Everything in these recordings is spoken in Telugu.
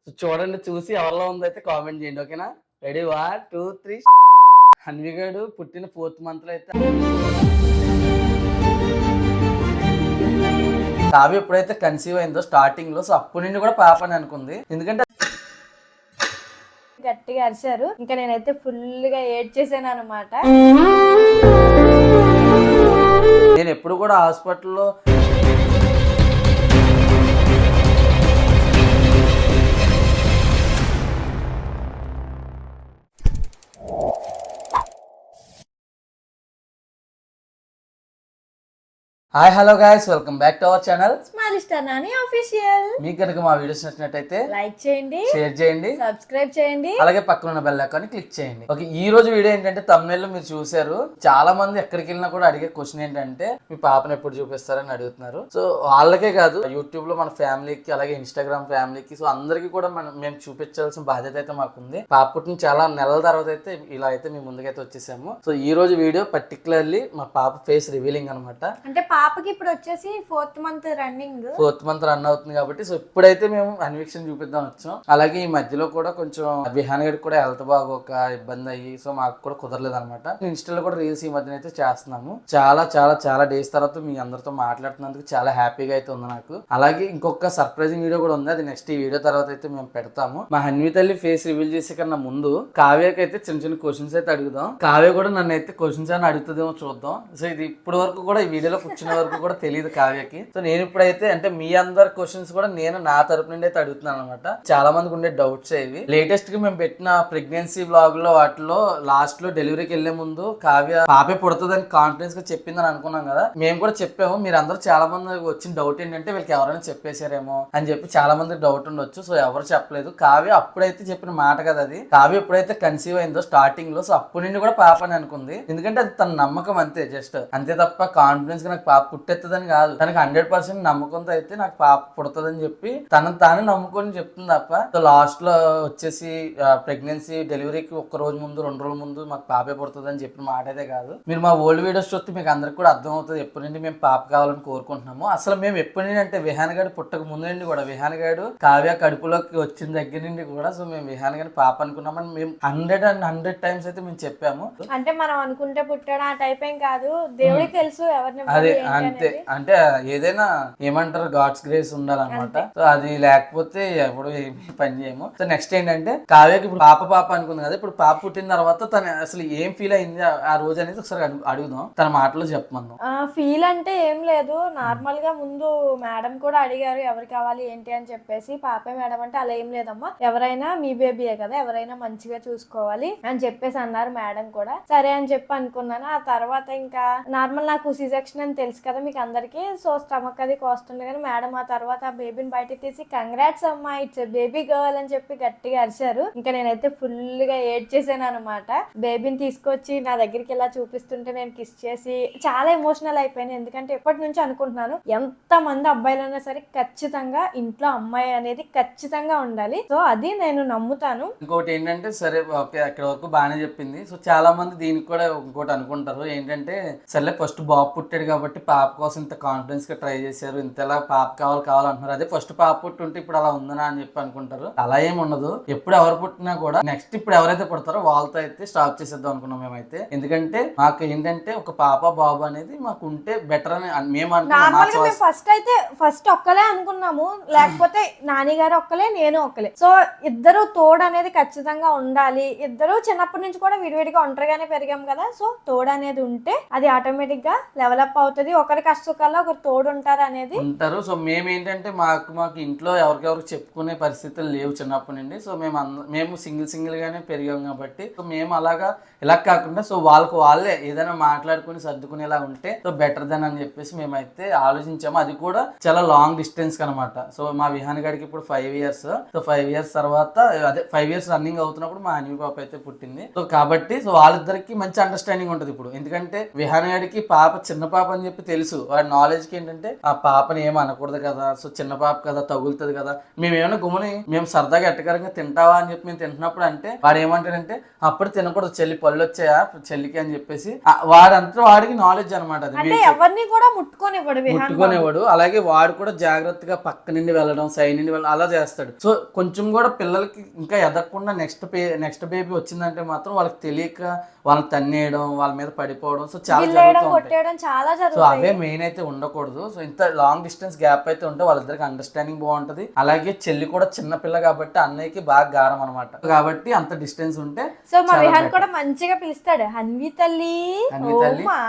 చూడండి, చూసి ఎవరిలో ఉందైతే కామెంట్ చేయండి. ఓకేనా? రెడీ 1 2 3. హన్విగాడు పుట్టిన 4th మంత్ లో అయితే కావ్య ఎప్పుడైతే కన్సీవ్ అయిందో స్టార్టింగ్ లో, సో అప్పటి నుండి కూడా పాప అని అనుకుంది. ఎందుకంటే గట్టిగా అరిచారు. ఇంకా నేనైతే ఫుల్ గా ఏడ్చేసాను అనమాట. నేను ఎప్పుడు కూడా హాస్పిటల్లో hi hello guys, welcome back to our channel smile star Nani official. మీకు కనుక మా వీడియోస్ నచ్చినట్టయితే లైక్ చేయండి, షేర్ చేయండి, సబ్స్క్రైబ్ చేయండి, అలాగే పక్కన ఉన్న బెల్ ఐకాన్ క్లిక్ చేయండి. ఓకే, ఈ రోజు వీడియో ఏంటంటే thumbnail లో మీరు చూసారు, చాలా మంది ఎక్కడికి వెళ్ళినా కూడా అడిగే క్వశ్చన్ ఏంటంటే మీ పాపను ఎప్పుడు చూపిస్తారని అడుగుతున్నారు. సో వాళ్ళకే కాదు, యూట్యూబ్ లో మన ఫ్యామిలీకి, అలాగే ఇన్స్టాగ్రామ్ ఫ్యామిలీకి, సో అందరికీ కూడా మేము చూపించాల్సిన బాధ్యత అయితే మాకుంది. పాప పుట్టిన చాలా నెలల తర్వాత అయితే ఇలా అయితే మేము ముందుకైతే వచ్చేసాము. సో ఈ రోజు వీడియో పర్టికులర్లీ మా పాప ఫేస్ రివీలింగ్ అనమాట. అంటే పాపకి ఇప్పుడు వచ్చేసి 4th మంత్ రన్ అవుతుంది కాబట్టి సో ఇప్పుడైతే మేము అన్వీక్షణ చూపిద్దాం వచ్చాం. అలాగే ఈ మధ్యలో కూడా కొంచెం విహాన్ గడికి కూడా హెల్త్ బాగోక ఇబ్బంది అయ్యి, సో మాకు కూడా కుదరలేదు అనమాట. ఇన్స్టాలో కూడా రీల్స్ ఈ మధ్యన అయితే చేస్తున్నాము. చాలా చాలా చాలా డేస్ తర్వాత మీ అందరితో మాట్లాడుతున్నందుకు చాలా హ్యాపీగా అయితే ఉంది నాకు. అలాగే ఇంకొక సర్ప్రైజింగ్ వీడియో కూడా ఉంది, అది నెక్స్ట్ ఈ వీడియో తర్వాత అయితే మేము పెడతాము. మా హన్వి తల్లి ఫేస్ రివీల్ చేసే కన్నా ముందు కావ్యకి అయితే చిన్న చిన్న క్వశ్చన్స్ అయితే అడుగుదాం. కావ్య కూడా నన్ను అయితే క్వశ్చన్స్ అని అడుగుతుందేమో చూద్దాం. సో ఇది ఇప్పటి వరకు కూడా ఈ వీడియోలో కూర్చున్న వరకు కూడా తెలియదు కావ్యకి. సో నేను ఇప్పుడైతే అంటే మీ అందరి క్వశ్చన్స్ కూడా నేను నా తరపు నుండి అయితే అడుగుతున్నాను అనమాట. చాలా మందికి ఉండే డౌట్స్ ఇవి. లేటెస్ట్ గా మేము పెట్టిన ప్రెగ్నెన్సీ వ్లాగ్ లో వాటిలో లాస్ట్ లో డెలివరీకి వెళ్లే ముందు కావ్య పాపే పుడుతుందని కాన్ఫిడెన్స్ గా చెప్పిందని అనుకున్నాం కదా. మేము కూడా చెప్పాము. మీరు అందరూ చాలా మంది వచ్చిన డౌట్ ఏంటంటే వీళ్ళకి ఎవరైనా చెప్పేశారేమో అని చెప్పి చాలా మందికి డౌట్ ఉండొచ్చు. సో ఎవరు చెప్పలేదు. కావ్య అప్పుడైతే చెప్పిన మాట కదా అది. కావ్య ఎప్పుడైతే కన్సీవ్ అయిందో స్టార్టింగ్ లో, సో అప్పటి నుండి కూడా పాప అని అనుకుంది. ఎందుకంటే అది తన నమ్మకం అంతే, జస్ట్ అంతే తప్ప కాన్ఫిడెన్స్ గా నాకు పాప పుట్టెత్తదని కాదు. తనకి 100% నమ్మకంతో అయితే నాకు పాప పుడుతుందని చెప్పి తనను తానే నమ్ముకొని చెప్తుంది తప్ప. సో లాస్ట్ లో వచ్చేసి ప్రెగ్నెన్సీ డెలివరీకి 1 రోజు ముందు 2 రోజుల ముందు మాకు పాపే పుడుతుందని చెప్పిన మాట అయితే కాదు. మీరు మా ఓల్డ్ వీడియోస్ చూస్తే మీకు అందరికి కూడా అర్థం అవుతుంది ఎప్పటి నుండి మేము పాప కావాలని కోరుకుంటున్నాము. అసలు మేము ఎప్పటి నుండి అంటే విహాన్ గారు పుట్టక ముందు నుండి కూడా, విహాన్ గారు కావ్య కడుపులోకి వచ్చిన దగ్గర నుండి కూడా సో మేము విహాన్ గారిని పాప అనుకున్నామని మేము 100 టైమ్స్ అయితే మేము చెప్పాము. అంటే మనం అనుకుంటే పుట్టాడు ఆ టైప్ ఏం కాదు, దేవుడికి తెలుసు ఎవరిని. అదే అంతే, అంటే ఏదైనా ఏమంటారు గాడ్స్ గ్రేస్ ఉండాలన్నమాట. సో అది లేకపోతే ఎప్పుడు ఏమి పని చేయము. సో నెక్స్ట్ ఏంటంటే కావ్యకి ఇప్పుడు పాప అనుకుంది కదా, ఇప్పుడు పాప పుట్టిన తర్వాత తను అసలు ఏం ఫీల్ అయింది ఆ రోజు అనేది ఒకసారి అడుగుదాం. తన మాటలో చెప్పమందాం. ఫీల్ అంటే ఏం లేదు, నార్మల్ గా ముందు మేడం కూడా అడిగారు ఎవరు కావాలి ఏంటి అని చెప్పేసి. పాపే మేడం అంటే అలా ఏం లేదమ్మా, ఎవరైనా మీ బేబీయే కదా, ఎవరైనా మంచిగా చూసుకోవాలి అని చెప్పేసి అన్నారు మేడం కూడా. సరే అని చెప్పి అనుకున్నాను. ఆ తర్వాత ఇంకా నార్మల్ నాకు సిజెక్షన్ అని తెలుసు కదా మీకు అందరికి. సో స్టమక్ అది కోస్తుండే కానీ మేడం ఆ తర్వాత ఆ బేబీని బయటకు తీసి కంగ్రాట్స్ అమ్మా ఇట్స్ బేబీ గర్ల్ అని చెప్పి గట్టిగా అరిచారు. ఇంకా నేనైతే ఫుల్ గా ఏడ్చేసాను అనమాట. బేబీని తీసుకొచ్చి నా దగ్గరికి ఇలా చూపిస్తుంటే నేను కిస్ చేసి చాలా ఎమోషనల్ అయిపోయాను. ఎందుకంటే ఎప్పటి నుంచి అనుకుంటున్నాను ఎంత మంది అబ్బాయిలైనా సరే ఖచ్చితంగా ఇంట్లో అమ్మాయి అనేది ఖచ్చితంగా ఉండాలి. సో అది నేను నమ్ముతాను. ఇంకోటి ఏంటంటే సరే ఓకే అక్కడ వరకు బాగానే చెప్పింది. సో చాలా మంది దీనికి కూడా ఇంకోటి అనుకుంటారు ఏంటంటే సరే ఫస్ట్ బాబు పుట్టాడు కాబట్టి పాప కోసం ఇంత కాన్ఫిడెన్స్ గా ట్రై చేశారు, ఇంతలా పాప కావాలంటున్నారు. అదే ఫస్ట్ పాప పుట్టుంటే ఇప్పుడు అలా ఉందనా అని చెప్పి అనుకుంటారు. అలా ఏం ఉండదు. ఎప్పుడు ఎవరు పుట్టినా కూడా నెక్స్ట్ ఇప్పుడు ఎవరైతే పుడతారో వాళ్ళతో అయితే స్టాప్ చేసేద్దాం అనుకున్నాం మేమైతే. ఎందుకంటే మాకు ఏంటంటే ఒక పాప బాబు అనేది మాకు ఉంటే బెటర్ అని మేము అనుకున్నాం. ఫస్ట్ ఒక్కలే అనుకున్నాము, లేకపోతే నాని గారు ఒక్కలే నేను ఒక్కలే. సో ఇద్దరు తోడు అనేది ఖచ్చితంగా ఉండాలి. ఇద్దరు చిన్నప్పటి నుంచి కూడా విడివిడిగా ఒంటరిగానే పెరిగాం కదా. సో తోడు అనేది ఉంటే అది ఆటోమేటిక్ గా డెవలప్ అవుతుంది. ఒకరి కష్టకాల్లో ఒకరు తోడు ఉంటారు అనేది ఉంటారు. సో మేమేంటంటే మాకు ఇంట్లో ఎవరికెవరికి చెప్పుకునే పరిస్థితులు లేవు చిన్నప్పటి నుండి. సో మేము సింగిల్ గానే పెరిగాం కాబట్టి సో మేము అలాగా ఇలా కాకుండా సో వాళ్ళే ఏదైనా మాట్లాడుకుని సర్దుకునేలా ఉంటే సో బెటర్ దెన్ అని చెప్పేసి మేమైతే ఆలోచించాము. అది కూడా చాలా లాంగ్ డిస్టెన్స్ అనమాట. సో మా విహాన్ గడికి ఇప్పుడు 5 years. సో 5 years తర్వాత అదే 5 years రన్నింగ్ అవుతున్నప్పుడు మా హన్వి పాప అయితే పుట్టింది. సో కాబట్టి సో వాళ్ళిద్దరికి మంచి అండర్స్టాండింగ్ ఉంటుంది ఇప్పుడు. ఎందుకంటే విహాన్ గడికి పాప చిన్న పాప అని చెప్పి తెలుసు. వాడి నాలెడ్జ్ కి ఏంటంటే ఆ పాపని ఏం అనకూడదు కదా, సో చిన్న పాప కదా తగులుతుంది కదా, మేము ఏమైనా గుమ్మని మేము సరదాగా ఎట్టకరంగా తింటావా అని చెప్పి మేము తింటున్నప్పుడు అంటే వాడు ఏమంటాడంటే అప్పుడు తినకూడదు చెల్లి పళ్ళు వచ్చాయా చెల్లికి అని చెప్పేసి వాడంతా వాడికి నాలెడ్జ్ అనమాట అది. అంటే ఎవరిని కూడా ముట్టుకోనివ్వడు ముట్టుకునేవాడు. అలాగే వాడు కూడా జాగ్రత్తగా పక్క నుండి వెళ్ళడం సైడ్ నుండి వెళ్ళడం అలా చేస్తాడు. సో కొంచెం కూడా పిల్లలకి ఇంకా ఎదగకుండా నెక్స్ట్ బేబీ వచ్చిందంటే మాత్రం వాళ్ళకి తెలియక వాళ్ళని తన్నేయడం, వాళ్ళ మీద పడిపోవడం, సో చాలా జరుగుతుంది. సో అవే మెయిన్ అయితే ఉండకూడదు. సో ఇంత లాంగ్ డిస్టెన్స్ గ్యాప్ అయితే ఉంటే వాళ్ళిద్దరికి అండర్స్టాండింగ్ బాగుంటది. అలాగే చెల్లి కూడా చిన్న పిల్ల కాబట్టి అన్నయ్యకి బాగా గారం అనమాట, కాబట్టి అంత డిస్టెన్స్ ఉంటే సో మా విహాన్ కూడా మంచిగా పిలుస్తాడు హన్వి తల్లి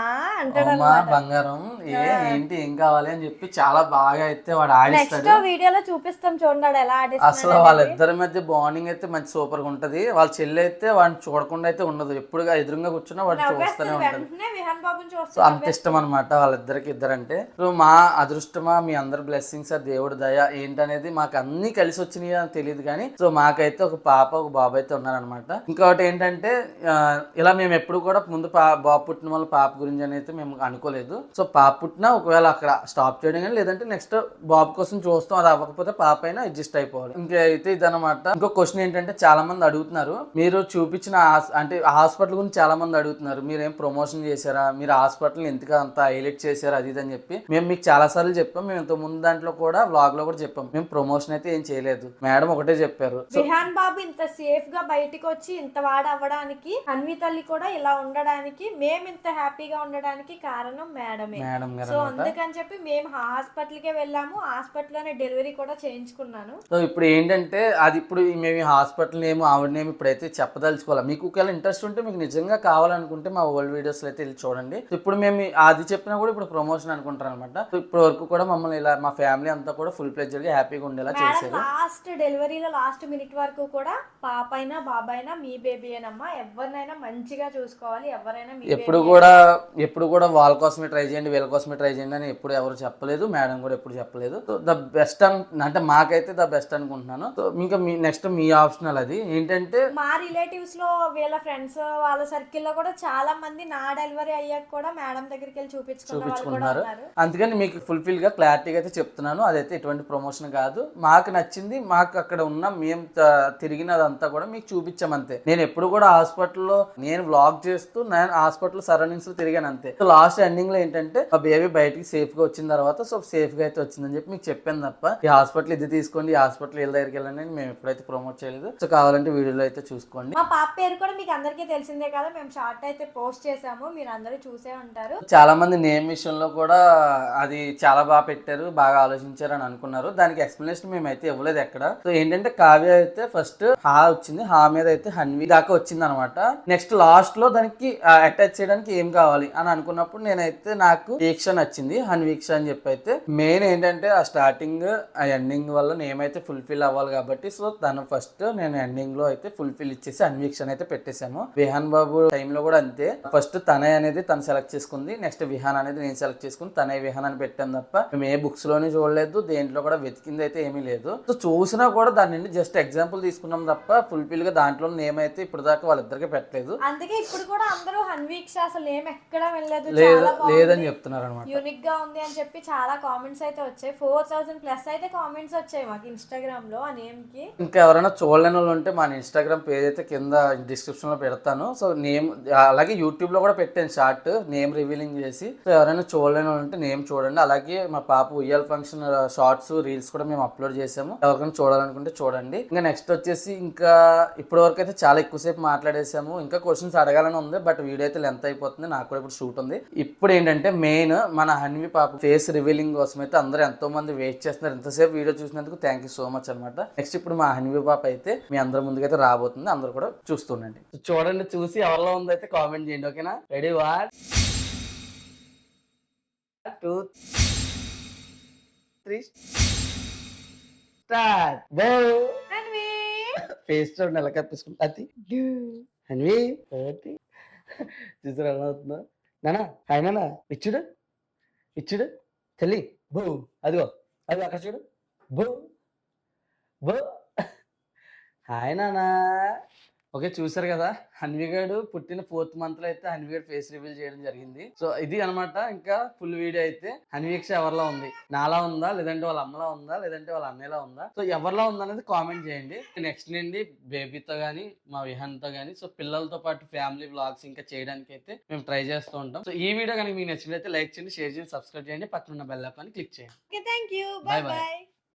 బంగారం ఏంటి ఏం కావాలి అని చెప్పి చాలా బాగా అయితే వాడు ఆడిస్తాడు. వీడియోలో చూపిస్తాం చూడండి ఎలా ఆడిస్తాడు. అసలు వాళ్ళిద్దరి మధ్య బాండింగ్ అయితే మంచి సూపర్ గా ఉంటది. వాళ్ళ చెల్లి అయితే వాడిని చూడకుండా అయితే ఉండదు, ఎప్పుడుగా ఎదురుగా కూర్చున్నా వాడు చూస్తూనే ఉంటది. సో అంత ఇష్టం అనమాట వాళ్ళిద్దరికి ఇద్దరంటే. సో మా అదృష్టమా మీ అందరి బ్లెస్సింగ్స్ దేవుడి దయ ఏంటనేది మాకు అన్ని కలిసి వచ్చినాయి అని తెలియదు కానీ, సో మాకైతే ఒక పాప ఒక బాబు అయితే ఉన్నారనమాట. ఇంకొకటి ఏంటంటే ఇలా మేము ఎప్పుడు కూడా ముందు బాబు పుట్టిన వాళ్ళ పాప గురించి అని అయితే మేము అనుకోలేదు. సో పాప పుట్టినా ఒకవేళ అక్కడ స్టాప్ చేయడం కానీ, లేదంటే నెక్స్ట్ బాబు కోసం చూస్తాం, అది అవ్వకపోతే పాప అయినా అడ్జస్ట్ అయిపోవాలి. ఇంకైతే ఇదనమాట. ఇంకో క్వశ్చన్ ఏంటంటే చాలా మంది అడుగుతున్నారు, మీరు చూపించిన అంటే హాస్పిటల్ గురించి చాలా మంది అడుగుతున్నారు, మీరు ఏం ప్రమోషన్ చేశారా, మీరు హాస్పిటల్ ఎందుకు అంత హైలైట్ చేశారు అది ఇది అని చెప్పి. మేము మీకు చాలా సార్లు చెప్పాం, మేము ఇంత ముందు దాంట్లో కూడా వ్లాగ్ లో కూడా చెప్పాం, మేము ప్రమోషన్ అయితే ఏం చేయలేదు. మేడం ఒకటే చెప్పారు, విహాన్ బాబు ఇంత సేఫ్ గా బయటికి వచ్చి ఇంత వాడ అవ్వడానికి, హన్వి తల్లి కూడా ఇలా ఉండడానికి, మేము ఇంత హ్యాపీగా ఉండడానికి కారణం మేడమే. సో అందుకని చెప్పి మేము హాస్పిటల్ కే వెళ్ళాము, హాస్పిటల్ లోనే డెలివరీ కూడా చేయించుకున్నాను. సో ఇప్పుడు ఏంటంటే అది ఇప్పుడు మేము హాస్పిటల్ నేమ్ ఆవిడ నేమ్ ఇప్పుడైతే చెప్పదలుచుకోవాలి. మీకు ఒకవేళ ఇంట్రెస్ట్ ఉంటే, మీకు నిజంగా కావాలనుకుంటే మా ఓల్డ్ వీడియోస్ అయితే వెళ్ళి చూడండి. ఇప్పుడు మేము అది చెప్పినా కూడా ఇప్పుడు ప్రమోషన్ అనుకుంటారు అనమాట. ఇప్పటి వరకు కూడా మమ్మల్ని ఇలా మా ఫ్యామిలీ అంతా కూడా ఫుల్ ప్లెజర్ గా హ్యాపీగా ఉండేలా చేశారు. లాస్ట్ డెలివరీలో లాస్ట్ మినిట్ వరకు కూడా పాప అయినా బాబాయినా మీ బేబీ అయినమ్మా, ఎవరినైనా మంచిగా చూసుకోవాలి, ఎవరైనా ఎప్పుడు కూడా వాళ్ళ కోసమే ట్రై చేయండి, వీళ్ళ కోసమే ట్రై చేయండి అని ఎప్పుడు ఎవరు చెప్పలేదు. మేడం కూడా ఎప్పుడు చెప్పలేదు. సో ద బెస్ట్ అంటే మాకైతే ద బెస్ట్ అనుకుంటున్నాను. సో ఇంకా నెక్స్ట్ మీ ఆప్షనల్. అది ఏంటంటే మా రిలేటివ్స్ లో వీళ్ళ ఫ్రెండ్స్ వాళ్ళ సర్కిల్ లో కూడా చాలా మంది నా డెలివరీ అయ్యాక కూడా మేడం దగ్గరికి వెళ్ళి చూపించుకుంటున్నారు. అందుకని మీకు ఫుల్ఫిల్ గా క్లారిటీగా అయితే చెప్తున్నాను. అదైతే ఎటువంటి ప్రమోషన్ కాదు, మాకు నచ్చింది, మాకు అక్కడ ఉన్న మేము తిరిగినదంతా కూడా మీకు చూపించాం అంతే. నేను ఎప్పుడు కూడా హాస్పిటల్లో నేను వ్లాగ్ చేస్తూ నేను హాస్పిటల్ సరౌండింగ్స్ లో తిరిగాను అంతే. సో లాస్ట్ ఎండింగ్ లో ఏంటంటే ఆ బేబీ బయటికి సేఫ్ గా వచ్చిన తర్వాత సో సేఫ్ గా అయితే వచ్చిందని చెప్పి మీకు చెప్పాను తప్ప ఈ హాస్పిటల్ ఇది తీసుకోండి, ఈ హాస్పిటల్ వీళ్ళ దగ్గరికి వెళ్ళండి మేము ఎప్పుడైతే ప్రమోట్ చేయలేదు. సో కావాలంటే వీడియోలో అయితే చూసుకోండి. మా పాప పేరు కూడా మీకు అందరికీ తెలిసిందే కదా, మేము షార్ట్ అయితే పోస్ట్ చేసాము, మీరు అందరూ చూసే ఉంటారు. చాలా మంది నేమ్ విషయంలో కూడా అది చాలా బాగా పెట్టారు, బాగా ఆలోచించారు అని అనుకున్నారు. దానికి ఎక్స్ప్లెనేషన్ మేము అయితే ఇవ్వలేదు ఎక్కడ. సో ఏంటంటే కావ్య అయితే ఫస్ట్ హా వచ్చింది, హా మీద అయితే హన్వి దాకా వచ్చింది అనమాట. నెక్స్ట్ లాస్ట్ లో దానికి అటాచ్ చేయడానికి ఏం కావాలి అని అనుకున్నప్పుడు నేనైతే నాకు వీక్ష నచ్చింది, హన్వీక్ష అని చెప్పి. అయితే మెయిన్ ఏంటంటే ఆ స్టార్టింగ్ ఆ ఎండింగ్ వల్ల నేమ్ అయితే ఫుల్ఫిల్ అవ్వాలి కాబట్టి సో తను ఫస్ట్ నేను ఎండింగ్ లో అయితే ఫుల్ఫిల్ ఇచ్చేసి హన్వీక్ష అయితే పెట్టేశాను. విహాన్ బాబు టైంలో కూడా అంతే, ఫస్ట్ తనయ్ అనేది తను సెలెక్ట్ చేసుకుంది, నెక్స్ట్ విహాన్ అనేది నేను సెలెక్ట్ చేసుకుని తనయ్ విహాన్ అని పెట్టాను తప్ప మేము ఏ బుక్స్ లోనే చూడలేదు, దేంట్లో కూడా వెతికింది అయితే ఏమీ లేదు. సో చూసినా కూడా దాని నుండి జస్ట్ ఎగ్జాంపుల్ తీసుకున్నాం తప్ప ఫుల్ఫిల్ గా దాంట్లో నేమ్ అయితే ఇప్పుడు దాకా వాళ్ళిద్దరికి పెట్టలేదు. అందుకే ఇప్పుడు కూడా అందరూ హన్వీక్ష అసలు నేమ్ ఎక్కడ వెళ్ళలేదు లేదని చెప్తున్నారు అనమాట. యూనిక్ గా ఉంది అని చెప్పి చాలా కామెంట్స్ అయితే వచ్చాయి. 4000+ అయితే కామెంట్స్ వచ్చాయి మాకు ఇన్స్టాగ్రామ్ లో ఆ నేమ్ కి. ఇంకా ఎవరైనా చూడలేని వాళ్ళు ఉంటే మన ఇన్స్టాగ్రామ్ పేజ్ అయితే కింద డిస్క్రిప్షన్ లో పెడతాను. సో నేమ్ అలాగే యూట్యూబ్ లో కూడా పెట్టాను షార్ట్ నేమ్ రివీలింగ్ చేసి. సో ఎవరైనా చూడలేని వాళ్ళు ఉంటే నేమ్ చూడండి. అలాగే మా పాప ఉయ్యాల ఫంక్షన్ షార్ట్స్ రీల్స్ కూడా మేము అప్లోడ్ చేసాము, ఎవరికైనా చూడాలనుకుంటే చూడండి. ఇంకా నెక్స్ట్ వచ్చేసి ఇంకా ఇప్పటి వరకు అయితే చాలా ఎక్కువసేపు మాట్లాడేసాము, ఇంకా క్వశ్చన్స్ అడగాలని ఉంది బట్ వీడియో అయితే లెంత్ అయిపోతుంది, నాకు కూడా ఇప్పుడు షూట్ ఉంది. ఇప్పుడు ఏంటంటే మెయిన్ మన హన్వి పాప ఫేస్ రివీలింగ్ కోసం అయితే అందరూ ఎంతో మంది వెయిట్ చేస్తున్నారు. ఎంతసేపు వీడియో చూసినందుకు థ్యాంక్ యూ సో మచ్ అనమాట. నెక్స్ట్ ఇప్పుడు మా హన్వి పాప అయితే మీ అందరి ముందుకైతే రాబోతుంది, అందరూ కూడా చూస్తుండండి. చూడండి, చూసి ఎవరిలో ఉందో అయితే కామెంట్ చేయండి, ఓకేనా? Ready 1 2 3 start. ఫేస్ చూడండి ఎలా కప్పించుకుంటా అది హన్వి చూసారు ఎలా అవుతుందో. నానా హాయ్ నానా ఇచ్చుడు ఇచ్చుడు తల్లి బో అదిగో అది అక్కడ చూడు బో బో హాయ్ నానా ఓకే, చూసారు కదా, హన్విగాడు పుట్టిన 4th month లో అయితే హన్విగాడు ఫేస్ రివీల్ చేయడం జరిగింది. సో ఇది అన్నమాట. ఇంకా ఫుల్ వీడియో అయితే హన్వీక్ష ఎవరిలా ఉంది, నాలా ఉందా, లేదంటే వాళ్ళ అమ్మలా ఉందా, లేదంటే వాళ్ళ అన్నయ్యలా ఉందా, సో ఎవరిలా ఉందా అనేది కామెంట్ చేయండి. నెక్స్ట్ నుండి బేబీతో గానీ మా విహాన్తో గానీ సో పిల్లలతో పాటు ఫ్యామిలీ వ్లాగ్స్ ఇంకా చేయడానికి అయితే మేము ట్రై చేస్తూ ఉంటాం. సో ఈ వీడియో కనుక మీకు నచ్చినట్లయితే లైక్ చేయండి, షేర్ చేయండి, సబ్స్క్రైబ్ చేయండి, పక్కన ఉన్న బెల్ ఐకాన్ క్లిక్ చేయండి. Okay, thank you, Bye bye bye. Bye.